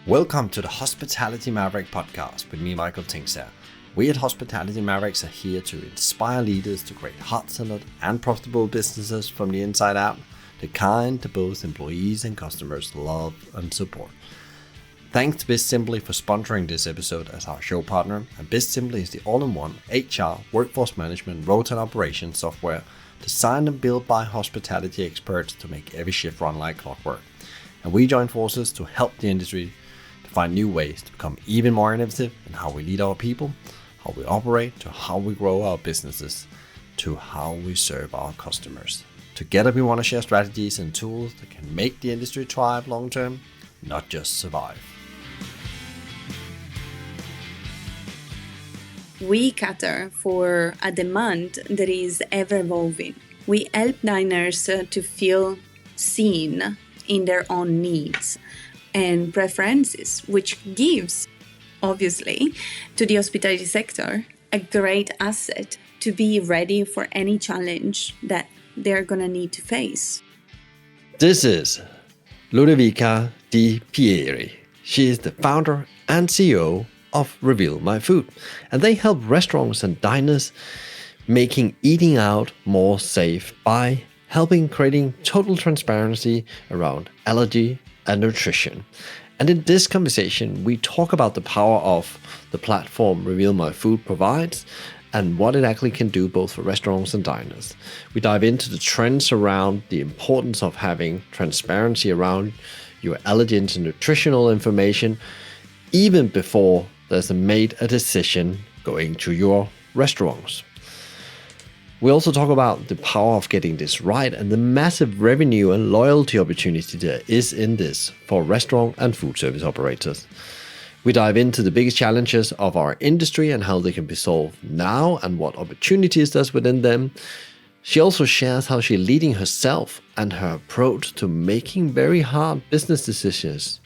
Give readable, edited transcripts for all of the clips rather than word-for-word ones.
Welcome to the Hospitality Maverick podcast with me, Michael Tingsar. We at Hospitality Mavericks are here to inspire leaders to create heart-centered and profitable businesses from the inside out, the kind that both employees and customers love and support. Thanks to BizSimply for sponsoring this episode as our show partner. And BizSimply is the all-in-one HR, workforce management, rota and operations software designed and built by hospitality experts to make every shift run like clockwork. And we join forces to help the industry to find new ways to become even more innovative in how we lead our people, how we operate, to how we grow our businesses, to how we serve our customers. Together we want to share strategies and tools that can make the industry thrive long term, not just survive. We cater for a demand that is ever evolving. We help diners to feel seen in their own needs and preferences, which gives, obviously, to the hospitality sector a great asset to be ready for any challenge that they're going to need to face. This is Ludovica De Pieri. She is the founder and CEO of Reveal My Food, and they help restaurants and diners making eating out more safe by helping creating total transparency around allergy and nutrition. And in this conversation, we talk about the power of the platform Reveal My Food provides and what it actually can do both for restaurants and diners. We dive into the trends around the importance of having transparency around your allergens and nutritional information even before there's made a decision going to your restaurants. We also talk about the power of getting this right and the massive revenue and loyalty opportunity there is in this for restaurant and food service operators. We dive into the biggest challenges of our industry and how they can be solved now and what opportunities there's within them. She also shares how she's leading herself and her approach to making very hard business decisions.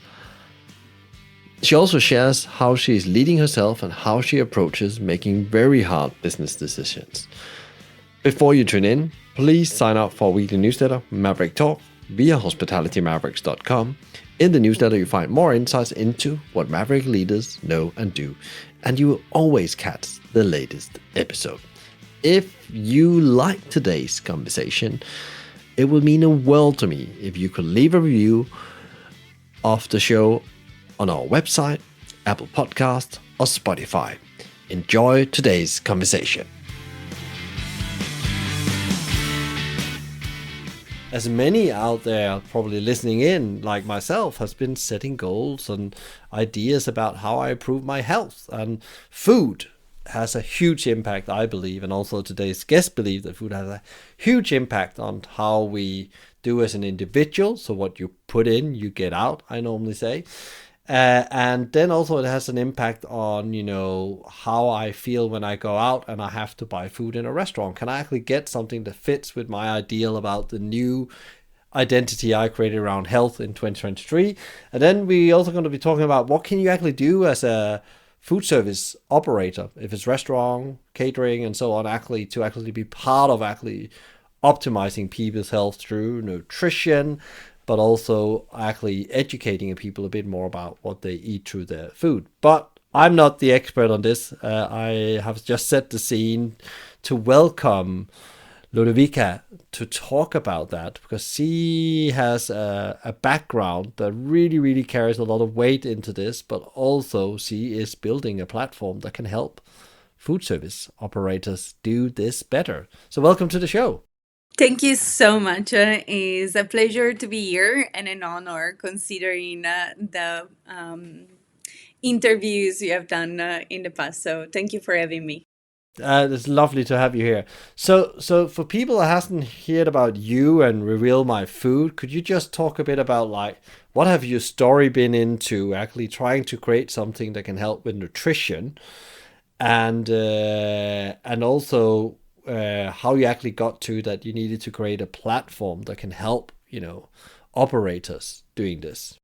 She also shares how she is leading herself and how she approaches making very hard business decisions. Before you tune in, please sign up for our weekly newsletter, Maverick Talk, via hospitalitymavericks.com. In the newsletter, you find more insights into what Maverick leaders know and do, and you will always catch the latest episode. If you like today's conversation, it would mean a world to me if you could leave a review of the show on our website, Apple Podcasts, or Spotify. Enjoy today's conversation. As many out there probably listening in, like myself, has been setting goals and ideas about how I improve my health. And food has a huge impact, I believe, and also today's guest believe that food has a huge impact on how we do as an individual. So what you put in, you get out, I normally say. And then also it has an impact on, how I feel when I go out and I have to buy food in a restaurant. Can I actually get something that fits with my ideal about the new identity I created around health in 2023? And then we also going to be talking about what can you actually do as a food service operator, if it's restaurant, catering, and so on, to actually be part of actually optimizing people's health through nutrition, but also actually educating people a bit more about what they eat through their food. But I'm not the expert on this. I have just set the scene to welcome Ludovica to talk about that, because she has a background that really, really carries a lot of weight into this, but also she is building a platform that can help food service operators do this better. So welcome to the show. Thank you so much. It's a pleasure to be here and an honor considering the interviews you have done in the past. So thank you for having me. It's lovely to have you here. So for people that hasn't heard about you and Reveal My Food, could you just talk a bit about what have your story been into actually trying to create something that can help with nutrition, and also how you actually got to that you needed to create a platform that can help, operators doing this?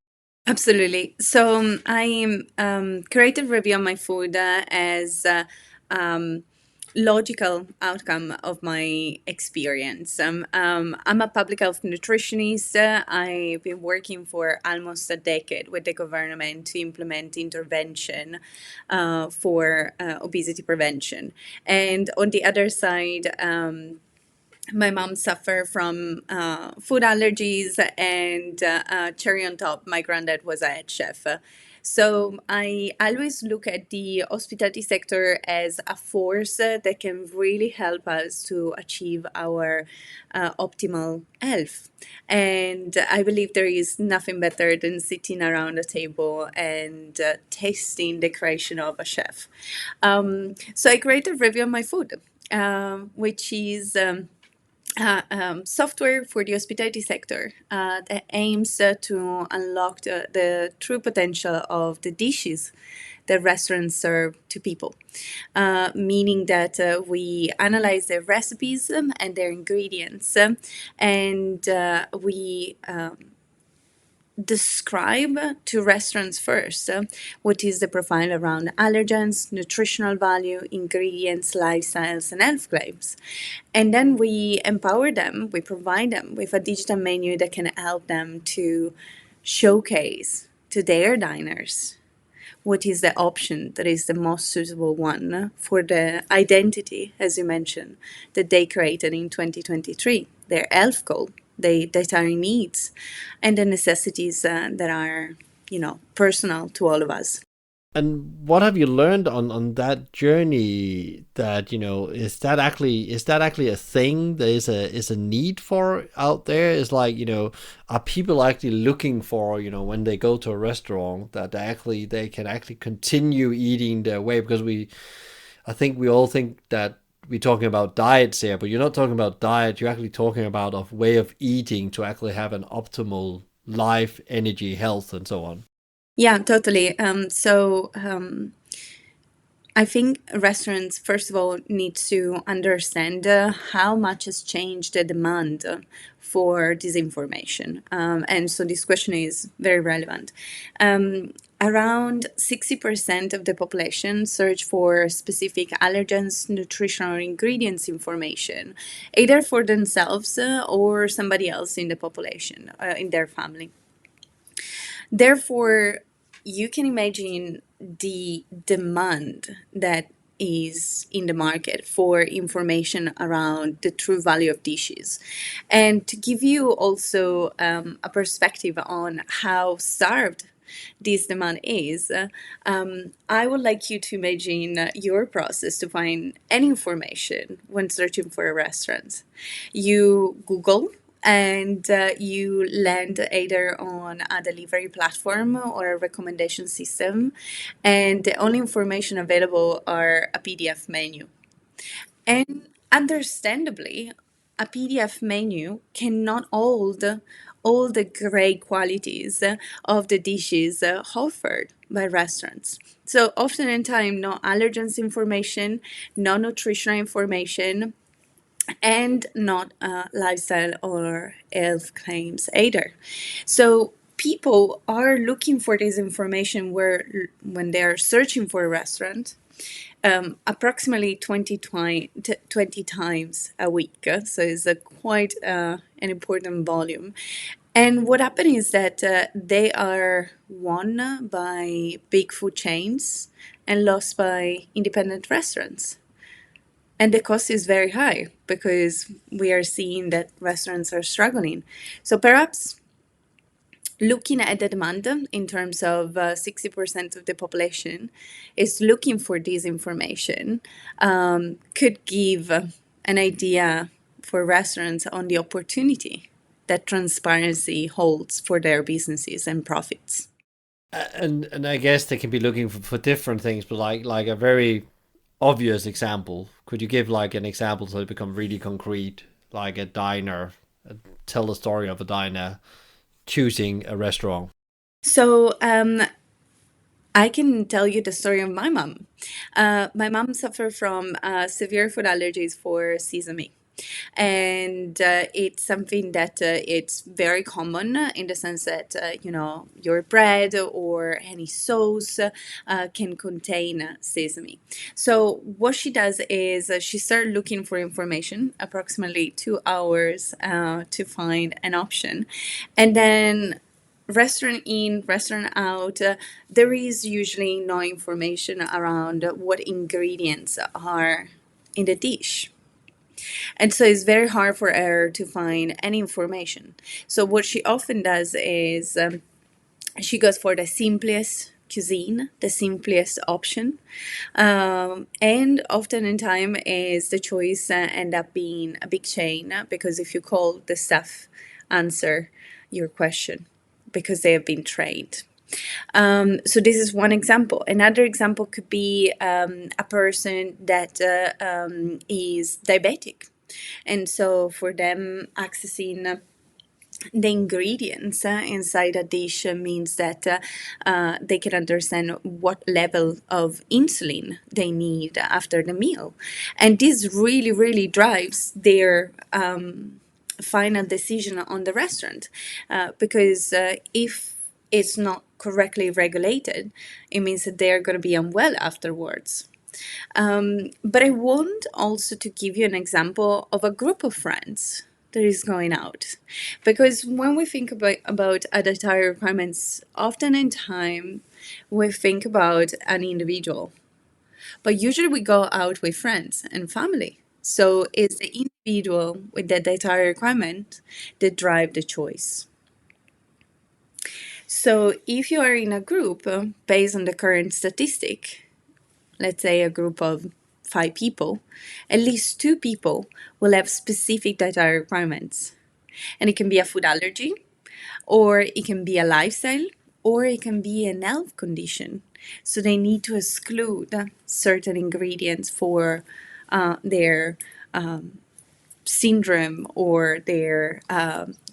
Absolutely. So I created Reveal My Food as logical outcome of my experience. I'm a public health nutritionist. I've been working for almost a decade with the government to implement intervention for obesity prevention. And on the other side, my mom suffered from food allergies, and cherry on top, my granddad was a head chef. So I always look at the hospitality sector as a force that can really help us to achieve our optimal health. And I believe there is nothing better than sitting around a table and tasting the creation of a chef. So I created a review of my food, which is software for the hospitality sector that aims to unlock the true potential of the dishes that restaurants serve to people. Meaning that we analyze their recipes and their ingredients, and we describe to restaurants first what is the profile around allergens, nutritional value, ingredients, lifestyles, and health claims. And then we empower them, we provide them with a digital menu that can help them to showcase to their diners what is the option that is the most suitable one for the identity, as you mentioned, that they created in 2023, their health goal, their dietary needs, and the necessities that are, personal to all of us. And what have you learned on that journey? That is that actually a thing there is a need for out there? Is like, are people actually looking for, when they go to a restaurant, that they can actually continue eating their way? Because I think we all think that we're talking about diets here, but you're not talking about diet. You're actually talking about a way of eating to actually have an optimal life, energy, health, and so on. Yeah, totally. I think restaurants, first of all, need to understand how much has changed the demand for this information. And so this question is very relevant. Around 60% of the population search for specific allergens, nutritional ingredients information, either for themselves or somebody else in the population, in their family. Therefore, you can imagine the demand that is in the market for information around the true value of dishes. And to give you also a perspective on how starved this demand is, I would like you to imagine your process to find any information when searching for a restaurant. You Google, and you land either on a delivery platform or a recommendation system, and the only information available are a PDF menu. And understandably, a PDF menu cannot hold all the great qualities of the dishes offered by restaurants. So often in time, no allergens information, no nutritional information, and not lifestyle or health claims either. So people are looking for this information when they're searching for a restaurant, approximately 20 times a week. So it's quite an important volume. And what happened is that they are won by big food chains and lost by independent restaurants. And the cost is very high because we are seeing that restaurants are struggling. So perhaps looking at the demand in terms of 60% of the population is looking for this information, could give an idea for restaurants on the opportunity that transparency holds for their businesses and profits. And I guess they can be looking for different things, but like a very obvious example. Could you give like an example so it become really concrete, like a diner, tell the story of a diner choosing a restaurant? So I can tell you the story of my mom. My mom suffered from severe food allergies for sesame. And it's something that it's very common in the sense that your bread or any sauce can contain sesame. So what she does is she starts looking for information, approximately 2 hours to find an option, and then restaurant in, restaurant out, there is usually no information around what ingredients are in the dish. And so it's very hard for her to find any information. So what she often does is she goes for the simplest cuisine, the simplest option, and often in time is the choice end up being a big chain because if you call, the staff answer your question because they have been trained. So this is one example. Another example could be a person that is diabetic. And so for them, accessing the ingredients inside a dish means that they can understand what level of insulin they need after the meal. And this really, really drives their final decision on the restaurant because if it's not correctly regulated, it means that they're going to be unwell afterwards. But I want also to give you an example of a group of friends that is going out. Because when we think about dietary requirements, often in time we think about an individual. But usually we go out with friends and family. So it's the individual with the dietary requirement that drive the choice. So if you are in a group, based on the current statistic, let's say a group of 5 people, at least 2 people will have specific dietary requirements. And it can be a food allergy, or it can be a lifestyle, or it can be an health condition. So they need to exclude certain ingredients for their syndrome or their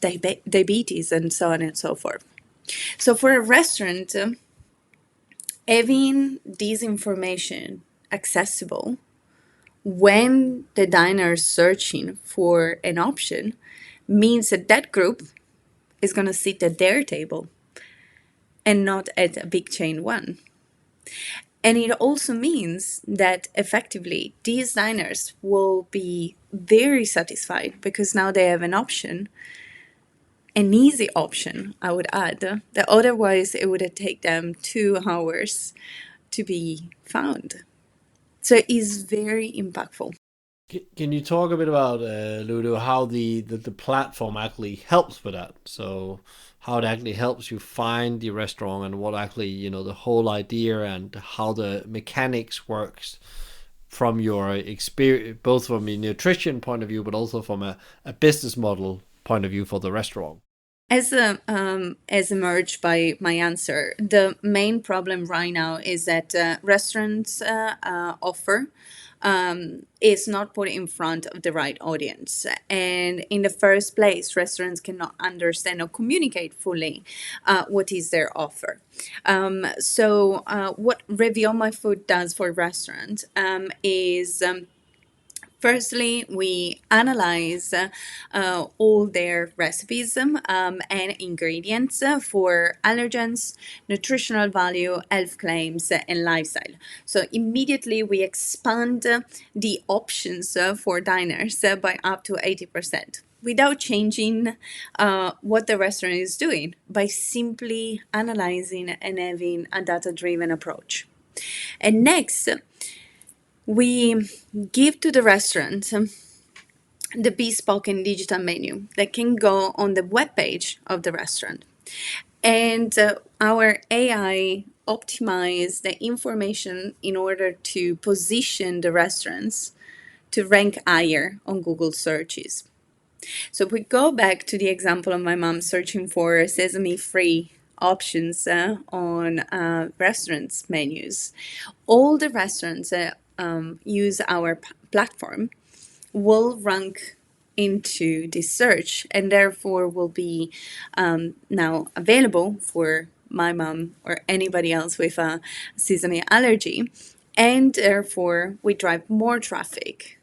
diabetes and so on and so forth. So for a restaurant, having this information accessible when the diner is searching for an option means that that group is going to sit at their table and not at a big chain one. And it also means that effectively these diners will be very satisfied because now they have an option, an easy option, I would add, that otherwise it would take them 2 hours to be found. So it is very impactful. Can you talk a bit about, Ludo, how the platform actually helps with that? So how it actually helps you find the restaurant and what actually, the whole idea and how the mechanics works from your experience, both from a nutrition point of view, but also from a business model point of view for the restaurant. As emerged by my answer, the main problem right now is that restaurants offer is not put in front of the right audience. And in the first place, restaurants cannot understand or communicate fully what is their offer. So what Reveal My Food does for restaurants is firstly, we analyze all their recipes and ingredients for allergens, nutritional value, health claims, and lifestyle. So immediately we expand the options for diners by up to 80% without changing what the restaurant is doing, by simply analyzing and having a data-driven approach. And next, we give to the restaurant the bespoke and digital menu that can go on the webpage of the restaurant. And our AI optimize the information in order to position the restaurants to rank higher on Google searches. So if we go back to the example of my mom searching for sesame-free options on restaurants' menus, all the restaurants use our platform will rank into this search and therefore will be now available for my mom or anybody else with a sesame allergy, and therefore we drive more traffic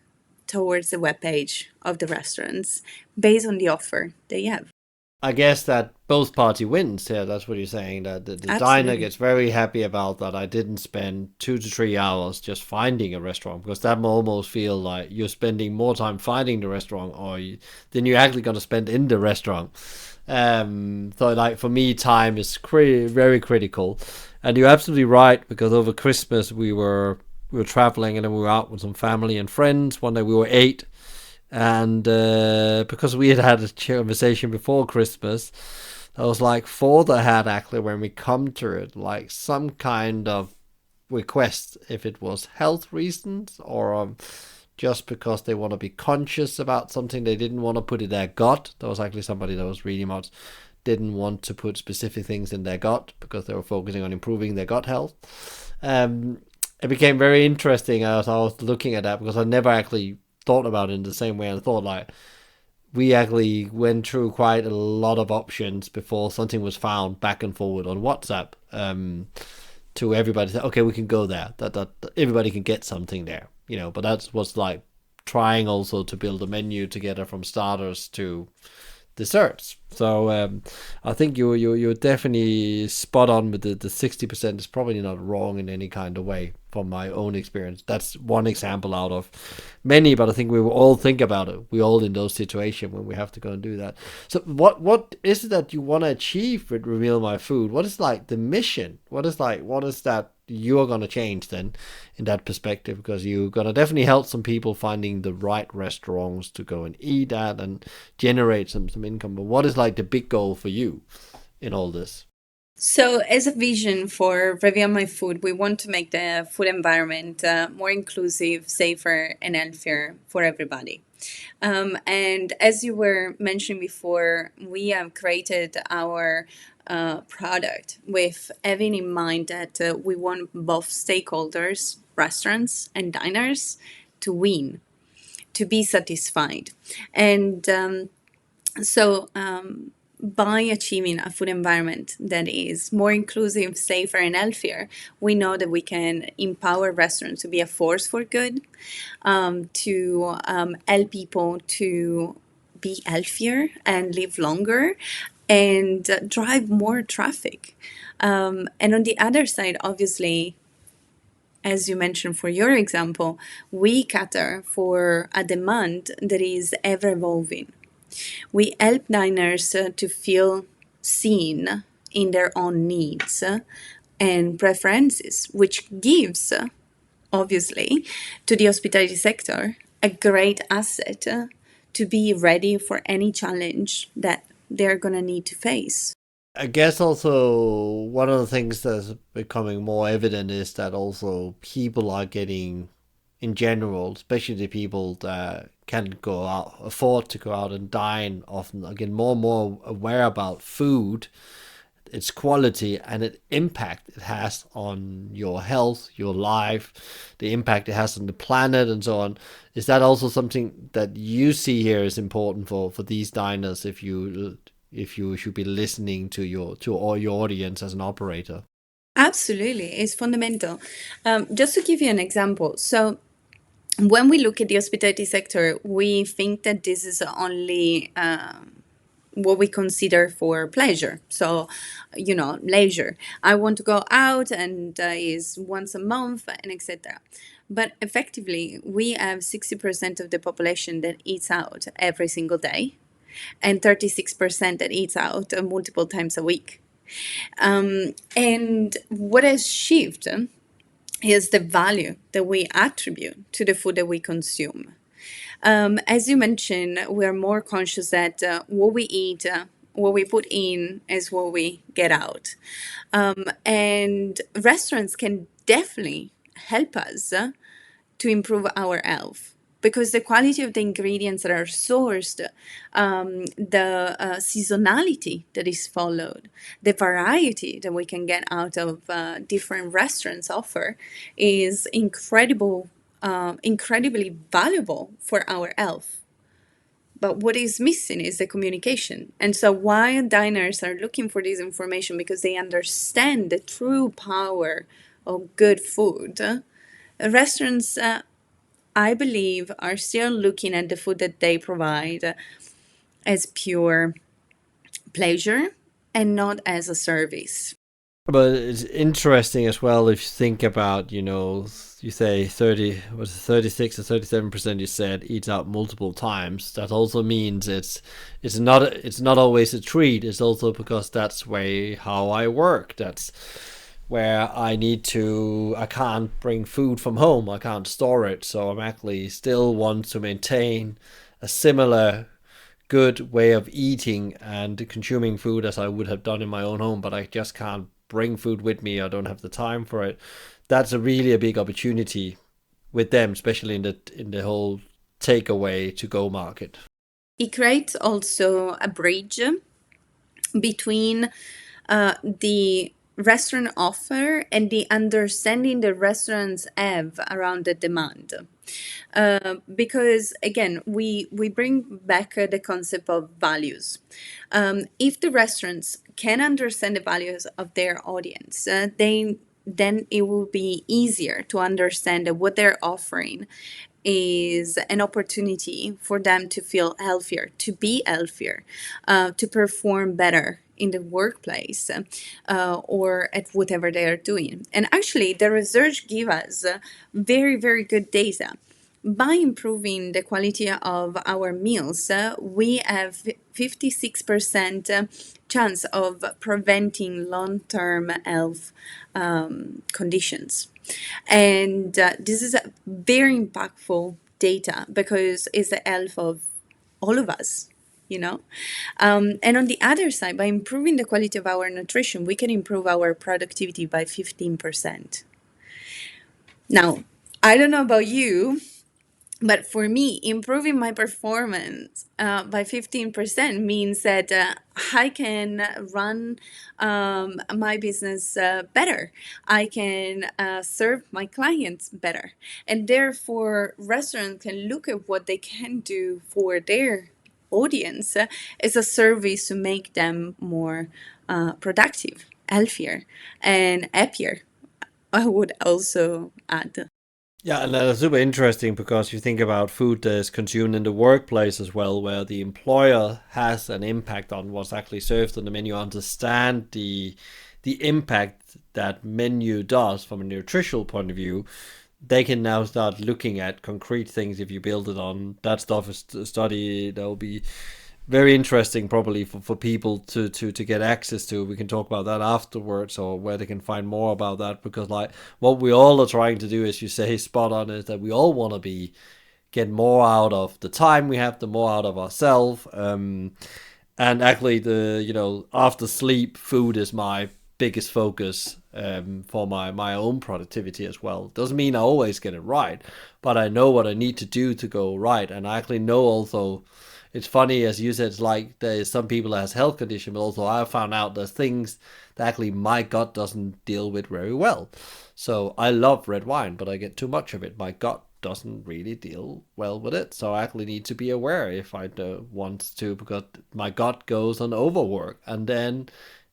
towards the webpage of the restaurants based on the offer they have. I guess that both party wins. Yeah, that's what you're saying. That the diner Absolutely. gets very happy about that. I didn't spend 2 to 3 hours just finding a restaurant, because that will almost feel like you're spending more time finding the restaurant than you're actually going to spend in the restaurant. So like for me, time is very critical, and you're absolutely right, because over Christmas we were traveling, and then we were out with some family and friends. One day we were 8. And because we had a conversation before Christmas, I was like, for the had actually, when we come to it, like some kind of request, if it was health reasons or just because they want to be conscious about something, they didn't want to put in their gut. There was actually somebody that was really much didn't want to put specific things in their gut because they were focusing on improving their gut health. It became very interesting as I was looking at that, because I never actually thought about it in the same way. I thought like we actually went through quite a lot of options before something was found back and forward on WhatsApp, to everybody say, okay, we can go there, that everybody can get something there, but that was like trying also to build a menu together from starters to desserts. So I think you're definitely spot on with the 60% is probably not wrong in any kind of way from my own experience. That's one example out of many, but I think we will all think about it. We all in those situations when we have to go and do that. So what is it that you want to achieve with Reveal My Food? What is like the mission? What is that you're going to change then in that perspective? Because you're going to definitely help some people finding the right restaurants to go and eat at and generate some income. But what is like the big goal for you in all this? So, as a vision for Reveal My Food, we want to make the food environment more inclusive, safer, and healthier for everybody. And as you were mentioning before, we have created our product with having in mind that we want both stakeholders, restaurants and diners, to win, to be satisfied. And by achieving a food environment that is more inclusive, safer, and healthier, we know that we can empower restaurants to be a force for good, to help people to be healthier and live longer, and drive more traffic. And on the other side, obviously, as you mentioned for your example, we cater for a demand that is ever evolving. We help diners to feel seen in their own needs and preferences, which gives, obviously, to the hospitality sector a great asset to be ready for any challenge that they're going to need to face. I guess also one of the things that's becoming more evident is that also people are getting, in general, especially the people that can go out, afford to go out and dine often, are getting more and more aware about food, its quality, and its impact it has on your health, your life, the impact it has on the planet, and so on. Is that also something that you see here is important for these diners if you should be listening to all your audience as an operator? Absolutely, it's fundamental. Just to give you an example, so when we look at the hospitality sector, we think that this is only what we consider for pleasure. So, leisure. I want to go out and is once a month and etc. But effectively, we have 60% of the population that eats out every single day, and 36% that eats out multiple times a week. And what has shifted is the value that we attribute to the food that we consume. As you mentioned, we are more conscious that what we eat, what we put in, is what we get out. And restaurants can definitely help us to improve our health, because the quality of the ingredients that are sourced, the seasonality that is followed, the variety that we can get out of different restaurants offer is incredibly valuable for our health. But what is missing is the communication. And so why diners are looking for this information, because they understand the true power of good food. Restaurants I believe, are still looking at the food that they provide as pure pleasure and not as a service. But it's interesting as well if you think about, you say 30, was it 36 or 37% you said eats out multiple times. That also means it's not always a treat. It's also because that's way how I work. That's where I can't bring food from home. I can't store it. So I'm actually still want to maintain a similar good way of eating and consuming food as I would have done in my own home, but I just can't bring food with me. I don't have the time for it. That's a big opportunity with them, especially in the whole takeaway to go market. It creates also a bridge between the restaurant offer and the understanding the restaurants have around the demand. Because again, we bring back the concept of values. If the restaurants can understand the values of their audience, then it will be easier to understand that what they're offering is an opportunity for them to feel healthier, to be healthier, to perform better in the workplace or at whatever they are doing. And actually, the research gives us very, very good data. By improving the quality of our meals, we have 56% chance of preventing long-term health conditions. And this is a very impactful data because it's the health of all of us, you know. And on the other side, by improving the quality of our nutrition, we can improve our productivity by 15%. Now, I don't know about you, but for me, improving my performance by 15% means that I can run my business better. I can serve my clients better. And therefore, restaurants can look at what they can do for their audience as a service to make them more productive, healthier, and happier. I would also add. Yeah, and that's super interesting because you think about food that is consumed in the workplace as well, where the employer has an impact on what's actually served on the menu, understand the impact that menu does from a nutritional point of view. They can now start looking at concrete things if you build it on that stuff. Is a study that will be very interesting probably for people to get access to. We can talk about that afterwards, or where they can find more about that, because like what we all are trying to do, as you say, spot on, is that we all want to be get more out of the time we have, the more out of ourselves. And actually the after sleep food is my biggest focus for my own productivity as well. Doesn't mean I always get it right, but I know what I need to do to go right. And I actually know also, it's funny, as you said, it's like there's some people that has health condition, but also I found out there's things that actually my gut doesn't deal with very well. So I love red wine, but I get too much of it. My gut doesn't really deal well with it. So I actually need to be aware if I want to, because my gut goes on overwork, and then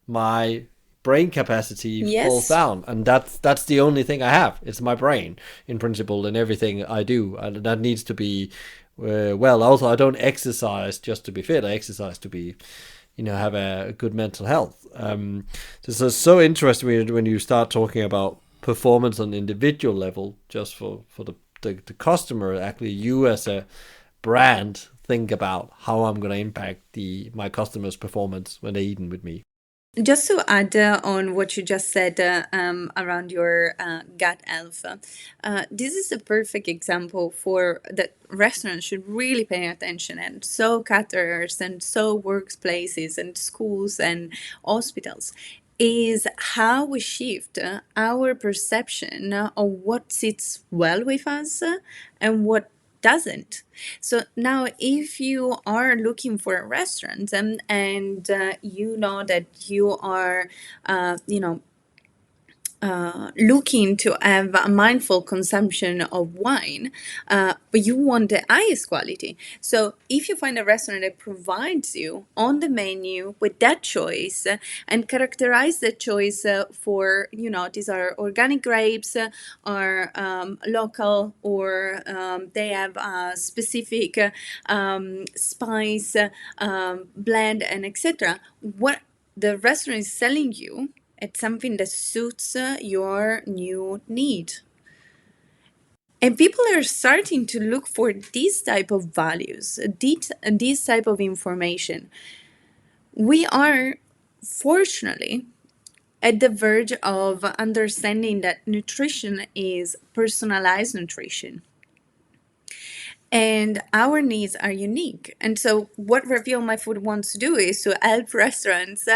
my brain capacity falls Yes. down, and that's the only thing I have. It's my brain in principle in everything I do, and that needs to be well. Also, I don't exercise just to be fit. I exercise to be, have a good mental health. This is so interesting when you start talking about performance on individual level, just for the customer. Actually, you as a brand think about how I'm going to impact my customers' performance when they're eating with me. Just to add on what you just said around your gut health, this is a perfect example for that restaurants should really pay attention, and so caterers and so workplaces and schools and hospitals, is how we shift our perception of what sits well with us and what doesn't. So now, if you are looking for a restaurant and you know that you are, looking to have a mindful consumption of wine, but you want the highest quality. So if you find a restaurant that provides you on the menu with that choice and characterize that choice for, these are organic grapes, or local, or they have a specific spice blend, and etc. What the restaurant is selling you, it's something that suits your new need. And people are starting to look for these type of values, this type of information. We are, fortunately, at the verge of understanding that nutrition is personalized nutrition. And our needs are unique. And so what Reveal My Food wants to do is to help restaurants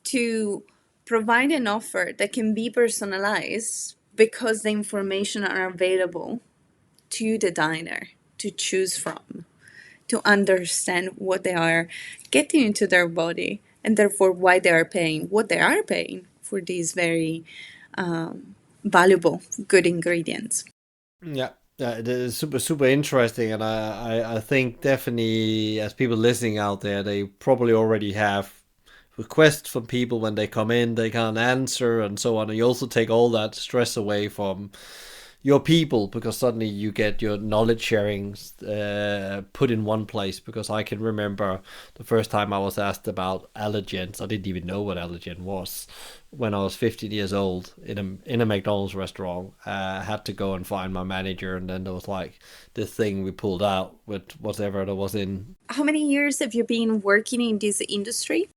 to provide an offer that can be personalized, because the information are available to the diner to choose from, to understand what they are getting into their body, and therefore why they are paying what they are paying for these very valuable, good ingredients. Yeah. Yeah, it is super interesting, and I think definitely, as people listening out there, they probably already have requests from people when they come in, they can't answer and so on, and you also take all that stress away from your people, because suddenly you get your knowledge sharing put in one place. Because I can remember the first time I was asked about allergens. I didn't even know what allergen was when I was 15 years old in a McDonald's restaurant. I had to go and find my manager, and then there was like this thing we pulled out with whatever there was in. How many years have you been working in this industry?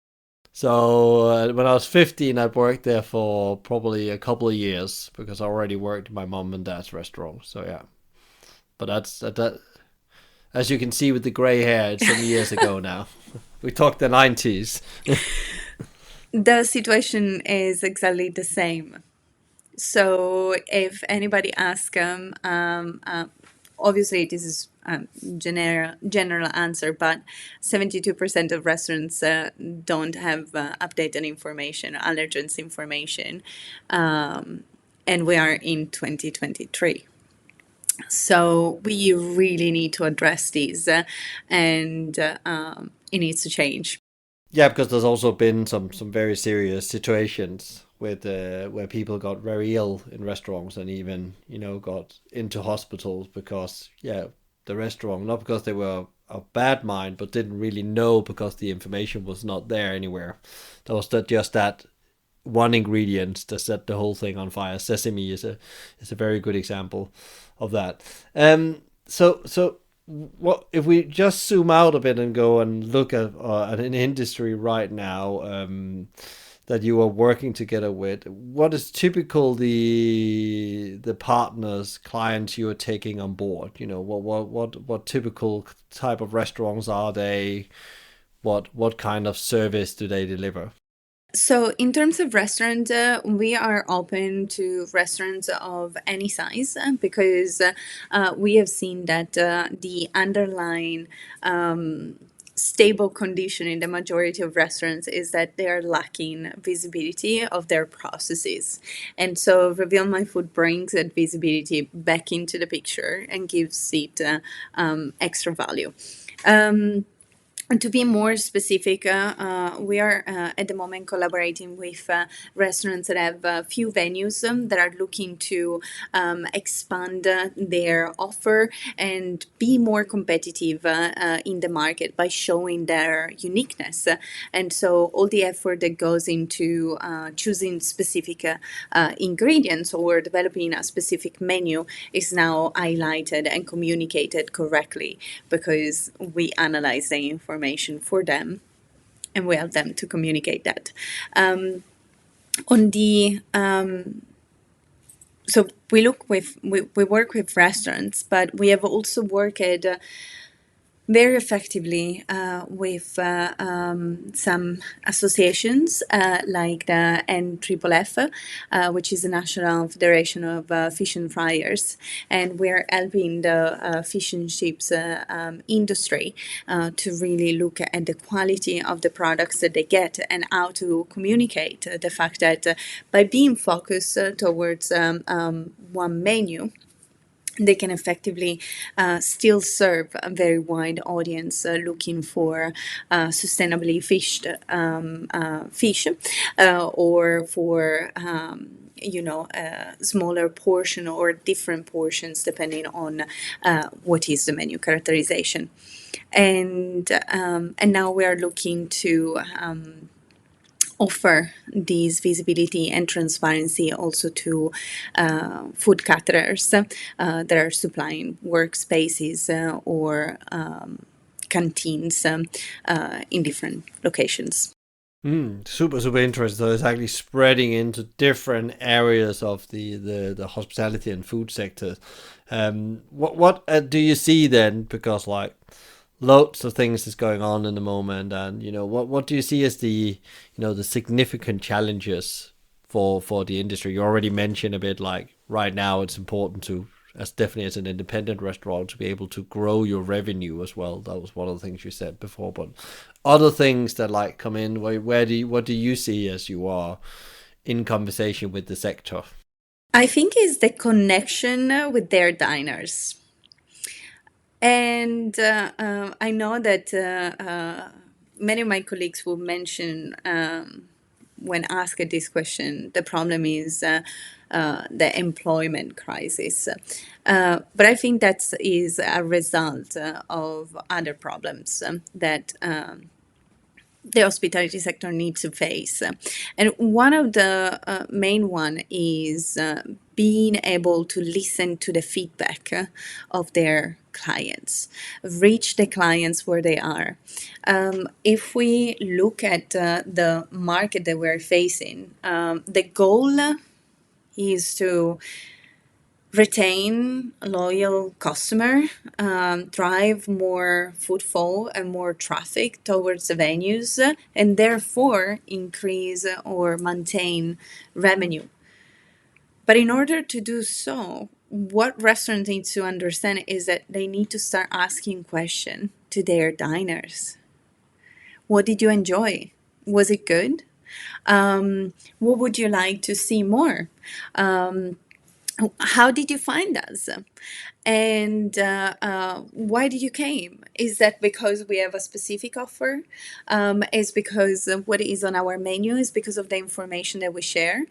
So when I was 15, I worked there for probably a couple of years, because I already worked in my mom and dad's restaurant. So yeah, but that's that. As you can see with the grey hair, it's some years ago now. We talked the 90s. The situation is exactly the same. So if anybody asks obviously this is general answer, but 72% of restaurants don't have updated information, allergens information, and we are in 2023. So we really need to address these, and it needs to change. Yeah, because there's also been some very serious situations with where people got very ill in restaurants, and even got into hospitals because the restaurant, not because they were of bad mind, but didn't really know, because the information was not there anywhere. There was just that one ingredient that set the whole thing on fire. Sesame is a very good example of that. So what if we just zoom out a bit and go and look at an industry right now that you are working together with? What is typical the partners, clients you are taking on board? What typical type of restaurants are they? What kind of service do they deliver? So, in terms of restaurants, we are open to restaurants of any size, because we have seen that the underlying stable condition in the majority of restaurants is that they are lacking visibility of their processes. And so, Reveal My Food brings that visibility back into the picture and gives it extra value. And to be more specific, we are at the moment collaborating with restaurants that have a few venues that are looking to expand their offer and be more competitive in the market by showing their uniqueness. And so all the effort that goes into choosing specific ingredients or developing a specific menu is now highlighted and communicated correctly, because we analyze the information for them and we help them to communicate that. On the So we work with restaurants, but we have also worked very effectively with some associations like the NFFF, which is the National Federation of Fish and Fryers, and we're helping the fish and chips industry to really look at the quality of the products that they get and how to communicate the fact that by being focused towards one menu, they can effectively still serve a very wide audience looking for sustainably fished fish or for a smaller portion or different portions depending on what is the menu characterization. And now we are looking to offer these visibility and transparency also to food caterers that are supplying workspaces or canteens in different locations. Super interesting. So it's actually spreading into different areas of the hospitality and food sector. What do you see then? Because like loads of things is going on in the moment, and what do you see as the the significant challenges for the industry? You already mentioned a bit, like right now it's important to, as definitely as an independent restaurant, to be able to grow your revenue as well. That was one of the things you said before, but other things that like come in, what do you see as you are in conversation with the sector? I think is the connection with their diners. And I know that many of my colleagues will mention when asked this question, the problem is the employment crisis. But I think that is a result of other problems that the hospitality sector needs to face. And one of the main one is being able to listen to the feedback of their clients, reach the clients where they are. If we look at the market that we're facing, the goal is to retain a loyal customer, drive more footfall and more traffic towards the venues, and therefore increase or maintain revenue. But in order to do so, what restaurants need to understand is that they need to start asking questions to their diners. What did you enjoy? Was it good? What would you like to see more? How did you find us? And why did you came? Is that because we have a specific offer? Is because of what is on our menu? Is because of the information that we share?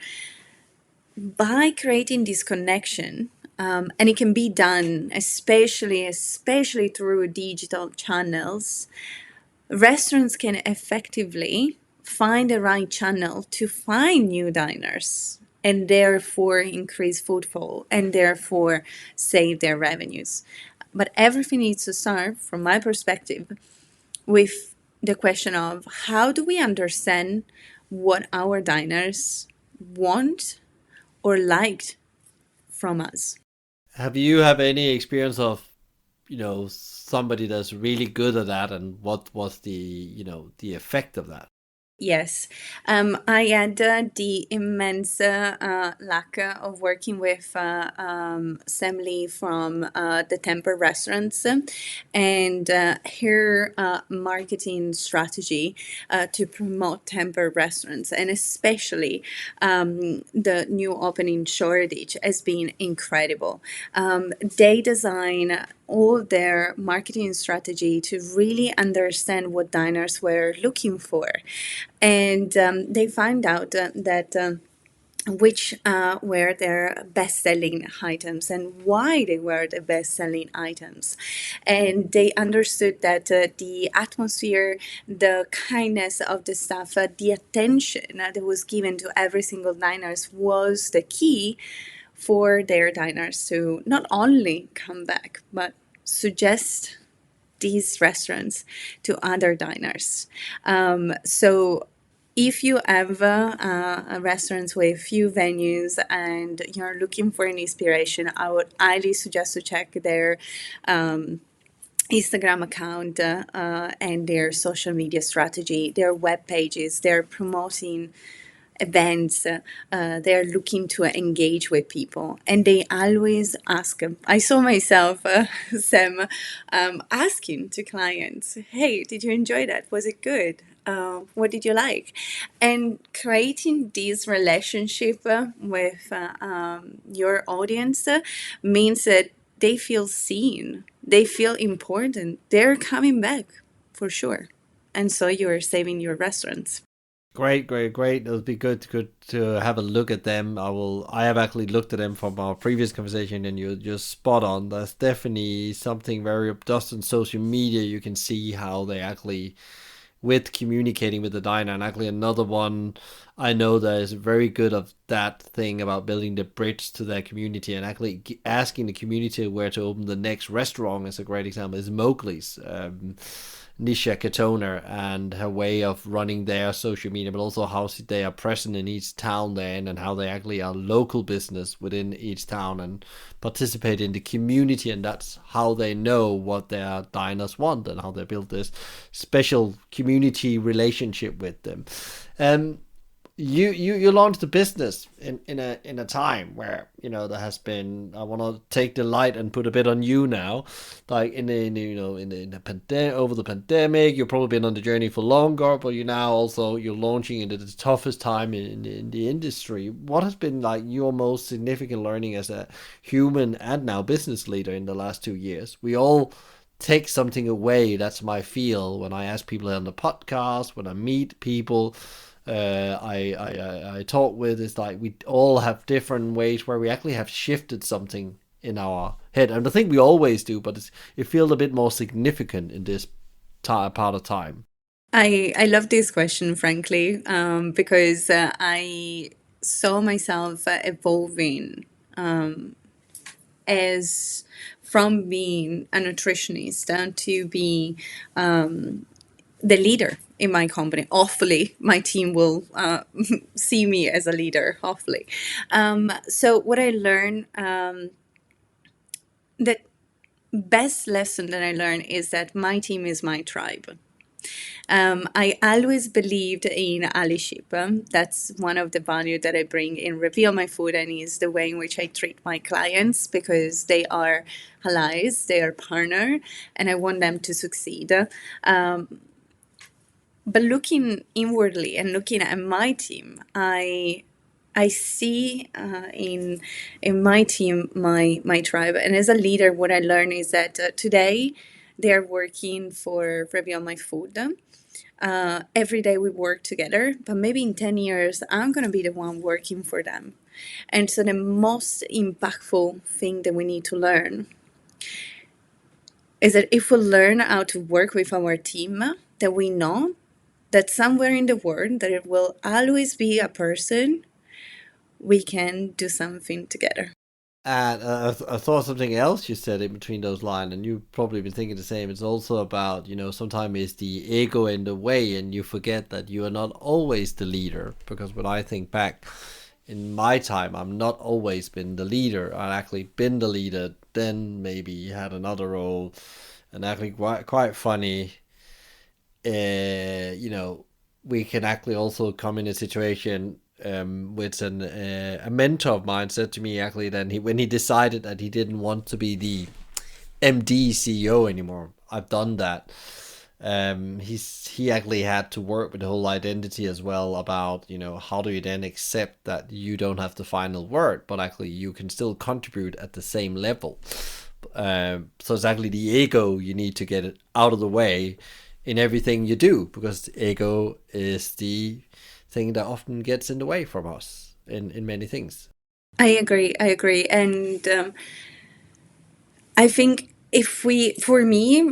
By creating this connection, and it can be done especially through digital channels, restaurants can effectively find the right channel to find new diners and therefore increase footfall and therefore save their revenues. But everything needs to start, from my perspective, with the question of how do we understand what our diners want or liked from us. Have you have any experience of somebody that's really good at that, and what was the effect of that? Yes, I had the immense luck of working with Sam Lee from the Temper Restaurants and her marketing strategy to promote Temper Restaurants, and especially the new opening Shoreditch has been incredible. They design all their marketing strategy to really understand what diners were looking for. And they find out that which were their best-selling items and why they were the best-selling items. And they understood that the atmosphere, the kindness of the staff, the attention that was given to every single diners was the key for their diners to not only come back, but suggest these restaurants to other diners. So if you have a restaurant with few venues and you're looking for an inspiration, I would highly suggest to check their Instagram account and their social media strategy, their web pages. They're promoting events. They're looking to engage with people, and they always ask. I saw myself, Sam, asking to clients, "Hey, did you enjoy that? Was it good? What did you like?" And creating this relationship with your audience means that they feel seen, they feel important, they're coming back for sure. And so you're saving your restaurants. Great, great, great. It'll be good to have a look at them. I have actually looked at them from our previous conversation, and you're just spot on. That's definitely something very just on social media. You can see how they actually with communicating with the diner. And actually another one I know that is very good of that thing about building the bridge to their community and actually asking the community where to open the next restaurant is a great example. Is Mowgli's. Nisha Katoner and her way of running their social media, but also how they are present in each town then and how they actually are local business within each town and participate in the community. And that's how they know what their diners want and how they build this special community relationship with them. You launched a business in a time where there has been, I want to take the light and put a bit on you now, like in the pandemic, over the pandemic. You've probably been on the journey for longer, but you're launching into the toughest time in the industry. What has been like your most significant learning as a human and now business leader in the last 2 years? We all take something away. That's my feel when I ask people on the podcast, when I meet people I talk with. Is like we all have different ways where we actually have shifted something in our head, and I think we always do, but it feels a bit more significant in this part of time. I love this question, frankly, because I saw myself evolving as from being a nutritionist to be the leader in my company. Hopefully, my team will see me as a leader. Hopefully, so what I learned, the best lesson that I learned is that my team is my tribe. I always believed in allyship. That's one of the values that I bring in Reveal My Food, and is the way in which I treat my clients, because they are allies, they are partner, and I want them to succeed. But looking inwardly and looking at my team, I see in my team my tribe, and as a leader, what I learned is that today they are working for Reveal My Food. Every day we work together, but maybe in 10 years I'm going to be the one working for them. And so the most impactful thing that we need to learn is that if we learn how to work with our team, that we know that somewhere in the world there will always be a person we can do something together. And I thought something else you said in between those lines, and you've probably been thinking the same. It's also about, sometimes it's the ego in the way, and you forget that you are not always the leader. Because when I think back in my time, I'm not always been the leader. I've actually been the leader, then maybe had another role, and actually quite funny. We can actually also come in a situation with a mentor of mine said to me actually then when he decided that he didn't want to be the MD CEO anymore. I've done that. He actually had to work with the whole identity as well about how do you then accept that you don't have the final word, but actually you can still contribute at the same level. So it's actually the ego you need to get it out of the way in everything you do, because ego is the thing that often gets in the way from us in many things. I agree. And I think for me,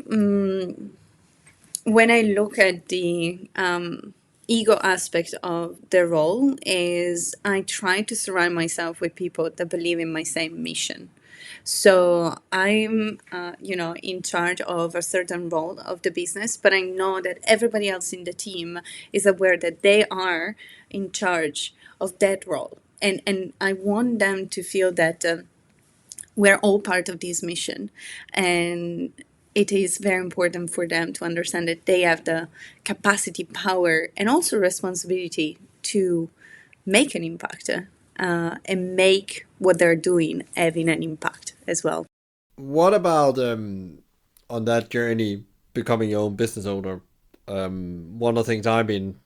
when I look at the ego aspect of the role, is I try to surround myself with people that believe in my same mission. So I'm, in charge of a certain role of the business, but I know that everybody else in the team is aware that they are in charge of that role. And I want them to feel that we're all part of this mission. And it is very important for them to understand that they have the capacity, power, and also responsibility to make an impact and make what they're doing having an impact as well. What about on that journey becoming your own business owner? One of the things I've been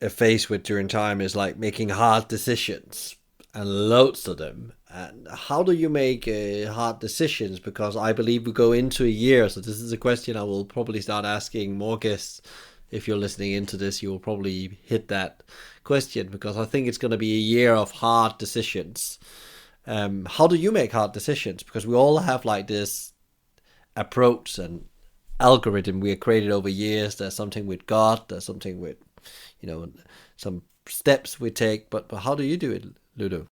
faced with during time is like making hard decisions and loads of them. And how do you make hard decisions? Because I believe we go into a year, so this is a question I will probably start asking more guests. If you're listening into this, you will probably hit that question, because I think it's going to be a year of hard decisions. How do you make hard decisions? Because we all have like this approach and algorithm we have created over years. There's something with God, there's something with, some steps we take. But how do you do it, Ludo?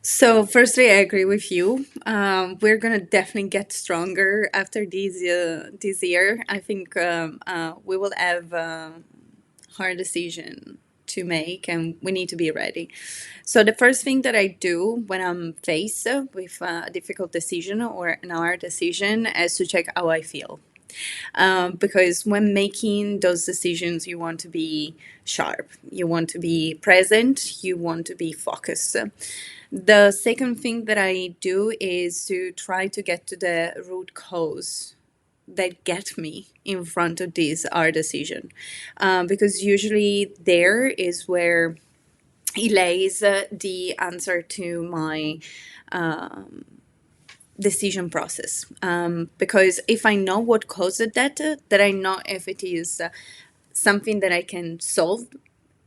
So, firstly, I agree with you. We're gonna definitely get stronger after this year. I think we will have hard decision to make, and we need to be ready. So, the first thing that I do when I'm faced with a difficult decision or an hard decision is to check how I feel. Because when making those decisions, you want to be sharp, you want to be present, you want to be focused. The second thing that I do is to try to get to the root cause that get me in front of this hard decision, because usually there is where it lays the answer to my decision process. Because if I know what caused that, that I know if it is something that I can solve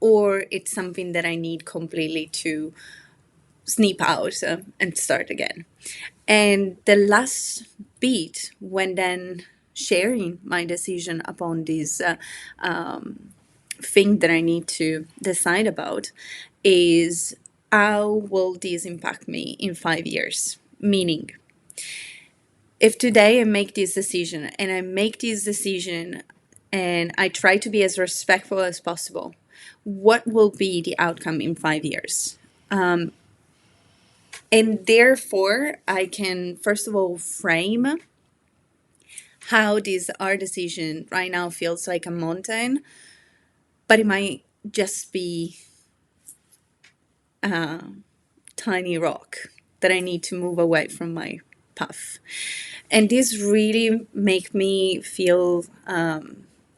or it's something that I need completely to sneak out and start again. And the last bit, when then sharing my decision upon this thing that I need to decide about, is how will this impact me in 5 years? Meaning, if today I make this decision and I make this decision and I try to be as respectful as possible, what will be the outcome in 5 years? And therefore, I can, first of all, frame how this art decision right now feels like a mountain, but it might just be a tiny rock that I need to move away from my path. And this really make me feel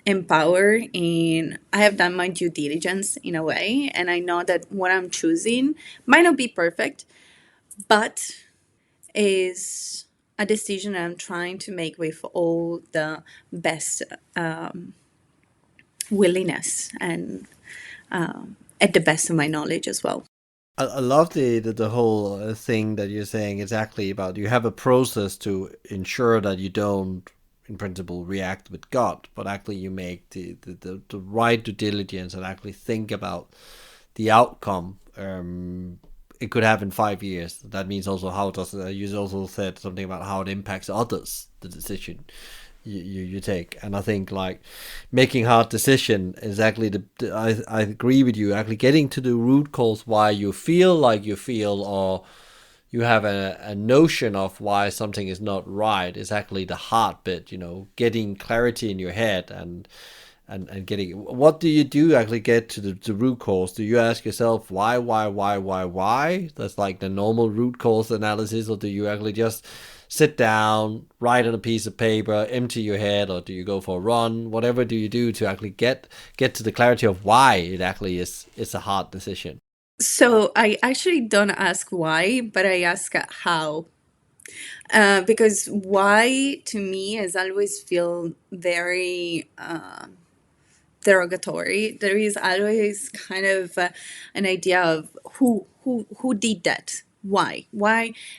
empowered, and I have done my due diligence in a way, and I know that what I'm choosing might not be perfect, but is a decision I'm trying to make with all the best willingness and at the best of my knowledge as well. I love the whole thing that you're saying exactly about you have a process to ensure that you don't, in principle, react with gut, but actually you make the right due diligence and actually think about the outcome. It could have in 5 years. That means also how does you also said something about how it impacts others, the decision you take. And I think like making hard decision is actually I agree with you, actually getting to the root cause why you feel like you feel, or you have a notion of why something is not right, is actually the hard bit, getting clarity in your head and getting, what do you do actually get to the root cause? Do you ask yourself why? That's like the normal root cause analysis, or do you actually just sit down, write on a piece of paper, empty your head, or do you go for a run? Whatever do you do to actually get to the clarity of why it actually is a hard decision? So I actually don't ask why, but I ask how. Because why to me has always feel very derogatory. There is always kind of an idea of who did that, why,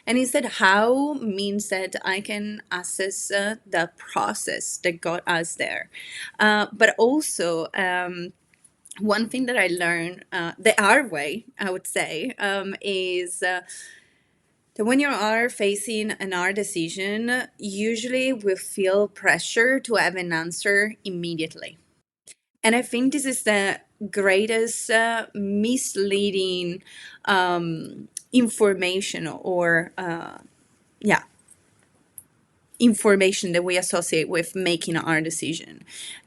and instead how means that I can assess the process that got us there, but also. One thing that I learned the hard way, I would say, is that when you are facing an hard decision, usually we feel pressure to have an answer immediately. And I think this is the greatest misleading information or, yeah, information that we associate with making our decision.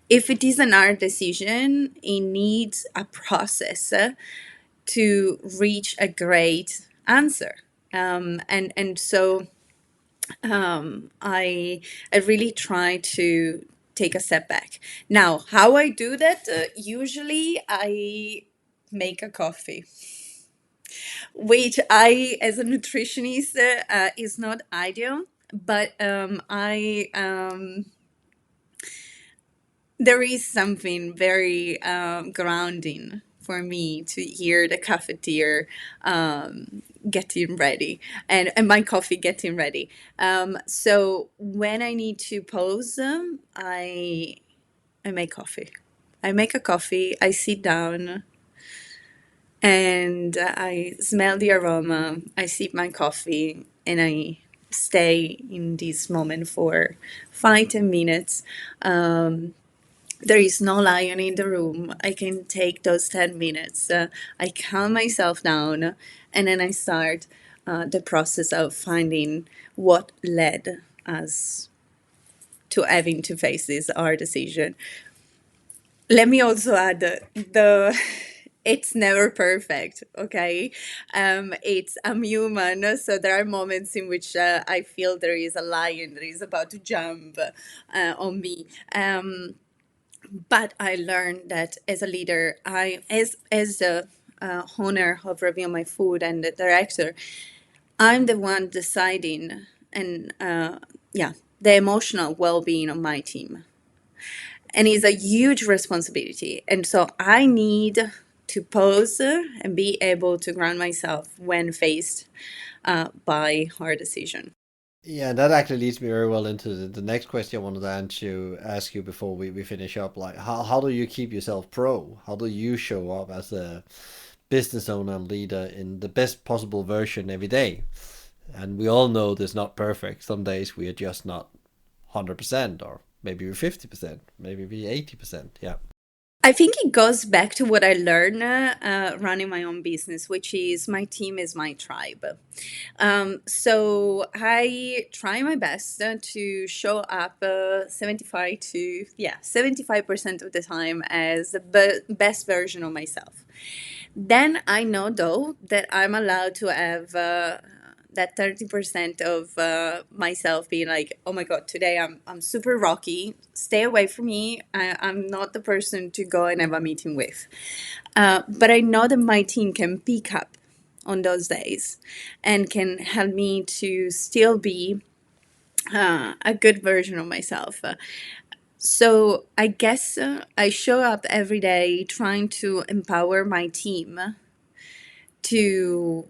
If it is an art decision, it needs a process to reach a great answer. And so I really try to take a step back. Now, how I do that? Usually, I make a coffee, which I, as a nutritionist, is not ideal. But there is something very grounding for me to hear the cafetiere getting ready and my coffee getting ready. So when I need to pause, I make coffee. I make a coffee, I sit down, and I smell the aroma, I sip my coffee, and I stay in this moment for 5-10 minutes. There is no lion in the room. I can take those 10 minutes. I calm myself down, and then I start the process of finding what led us to having to face this hard decision. Let me also add the it's never perfect, okay? It's I'm human, so there are moments in which I feel there is a lion that is about to jump on me. But I learned that as a leader, as the owner of Reveal My Food and the director, I'm the one deciding and the emotional well-being of my team, and it's a huge responsibility. And so I need to pause and be able to ground myself when faced by hard decision. Yeah, that actually leads me very well into the next question I wanted to ask you before we finish up. Like, how do you keep yourself pro? How do you show up as a business owner and leader in the best possible version every day? And we all know there's not perfect. Some days we are just not 100%, or maybe we're 50%, maybe we're 80%. Yeah. I think it goes back to what I learned running my own business, which is my team is my tribe. So I try my best to show up 75% of the time as the best version of myself. Then I know, though, that I'm allowed to have that 30% of myself being like, oh my God, today I'm super rocky. Stay away from me. I'm not the person to go and have a meeting with. But I know that my team can pick up on those days and can help me to still be a good version of myself. So I guess I show up every day trying to empower my team to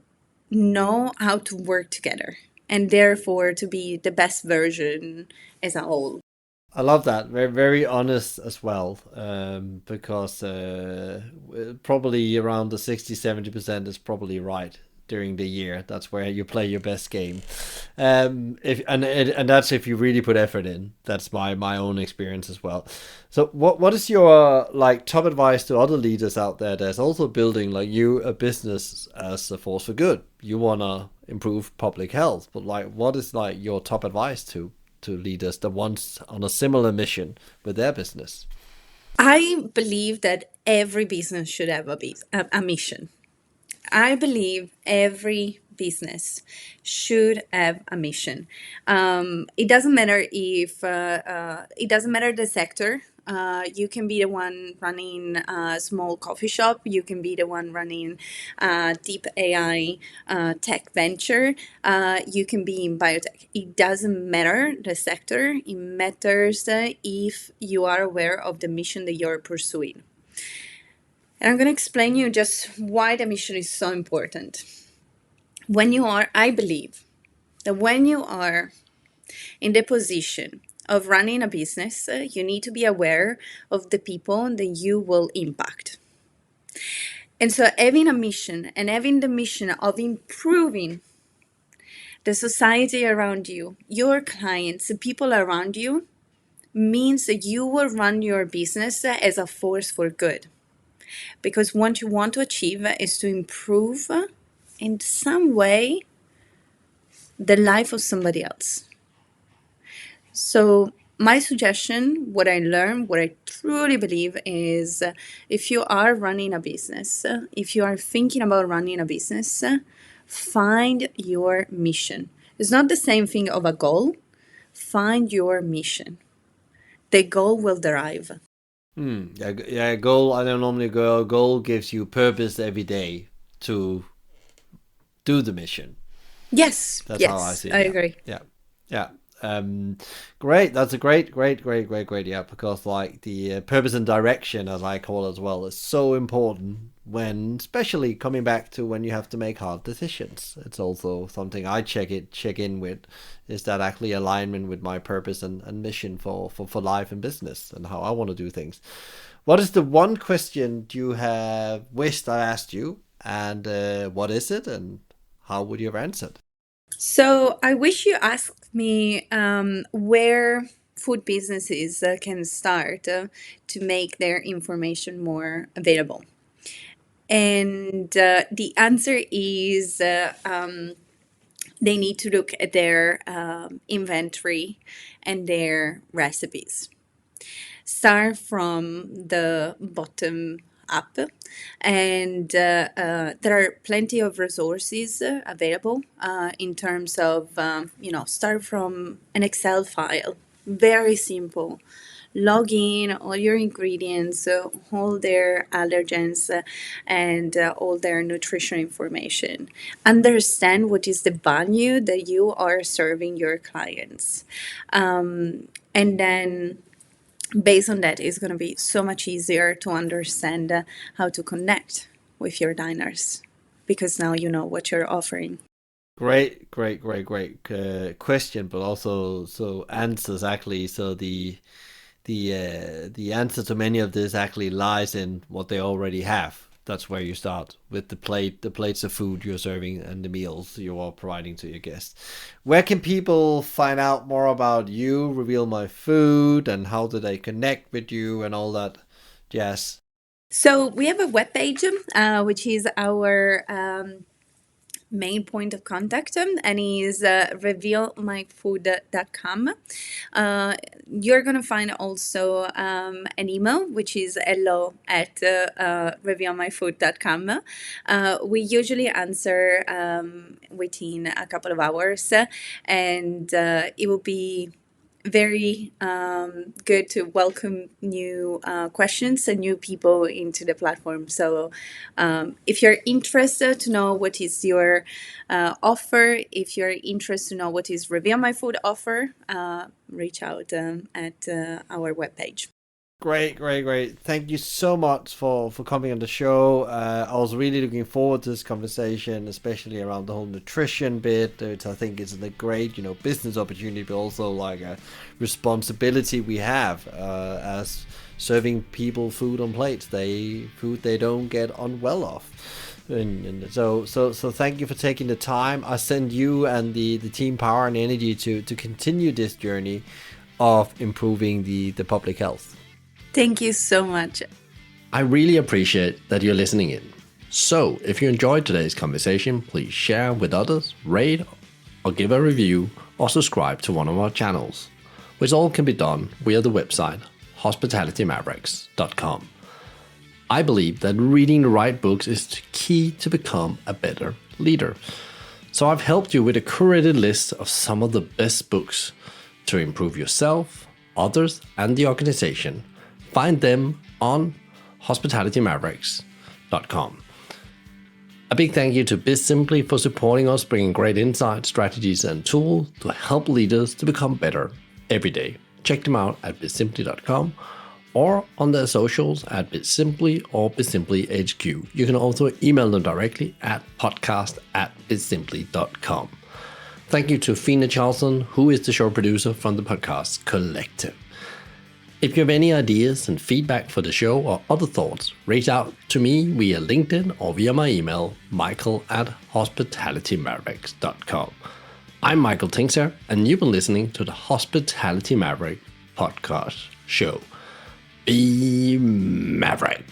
know how to work together and therefore to be the best version as a whole. I love that. Very, very honest as well, because probably around the 60-70% is probably right during the year. That's where you play your best game. If and that's if you really put effort in. That's my own experience as well. So what is your like top advice to other leaders out there that's also building like you a business as a force for good? You wanna improve public health, but like what is like your top advice to leaders that once on a similar mission with their business? I believe that every business should have a mission. I believe every business should have a mission. It doesn't matter if it doesn't matter the sector. You can be the one running a small coffee shop. You can be the one running a deep AI tech venture. You can be in biotech. It doesn't matter the sector. It matters if you are aware of the mission that you're pursuing. And I'm going to explain you just why the mission is so important. I believe that when you are in the position of running a business, you need to be aware of the people that you will impact. And so having a mission and having the mission of improving the society around you, your clients, the people around you, means that you will run your business as a force for good. Because what you want to achieve is to improve in some way the life of somebody else. So my suggestion, what I learned, what I truly believe is if you are running a business, if you are thinking about running a business, find your mission. It's not the same thing of a goal. Find your mission. The goal will derive. Yeah, goal. I don't normally go. Goal gives you purpose every day to do the mission. Yes, That's how I yes, see it. I Yeah, agree. yeah, yeah. Great. That's a great. Yeah, because like the purpose and direction, as I call it as well, is so important when, especially coming back to when you have to make hard decisions. It's also something I check in with. Is that actually alignment with my purpose and mission for life and business and how I want to do things? What is the one question you have wished I asked you, and what is it, and how would you have answered? So I wish you asked me where food businesses can start to make their information more available. And the answer is they need to look at their inventory and their recipes. Start from the bottom up, and there are plenty of resources available in terms of start from an Excel file, very simple. Log in all your ingredients, all their allergens, and all their nutrition information. Understand what is the value that you are serving your clients. And then based on that, it's going to be so much easier to understand how to connect with your diners because now you know what you're offering. Great question, but also so answers actually. So the answer to many of this actually lies in what they already have. That's where you start with the plates of food you're serving and the meals you are providing to your guests. Where can people find out more about you, Reveal My Food, and how do they connect with you and all that jazz? So we have a webpage, which is our main point of contact, and is revealmyfood.com. You're going to find also an email, which is hello at revealmyfood.com. We usually answer within a couple of hours, and it will be very good to welcome new questions and new people into the platform. So if you're interested to know what is your offer, if you're interested to know what is Reveal My Food offer, reach out at our webpage. Great. Thank you so much for coming on the show. I was really looking forward to this conversation, especially around the whole nutrition bit, which I think is a great, business opportunity, but also like a responsibility we have as serving people food on plates. Food they don't get unwell of. And so thank you for taking the time. I send you and the team power and energy to continue this journey of improving the public health. Thank you so much. I really appreciate that you're listening in. So, if you enjoyed today's conversation, please share with others, rate or give a review, or subscribe to one of our channels, which all can be done via the website hospitalitymavericks.com. I believe that reading the right books is the key to become a better leader. So I've helped you with a curated list of some of the best books to improve yourself, others, and the organization. Find them on hospitalitymavericks.com. A big thank you to BizSimply for supporting us, bringing great insights, strategies, and tools to help leaders to become better every day. Check them out at bizsimply.com or on their socials at BizSimply or BizSimplyHQ. You can also email them directly at podcast@bizsimply.com. Thank you to Fina Charlson, who is the show producer from the Podcast Collective. If you have any ideas and feedback for the show or other thoughts, reach out to me via LinkedIn or via my email, michael@hospitalitymavericks.com. I'm Michael Tinkser, and you've been listening to the Hospitality Maverick podcast show. Be Maverick.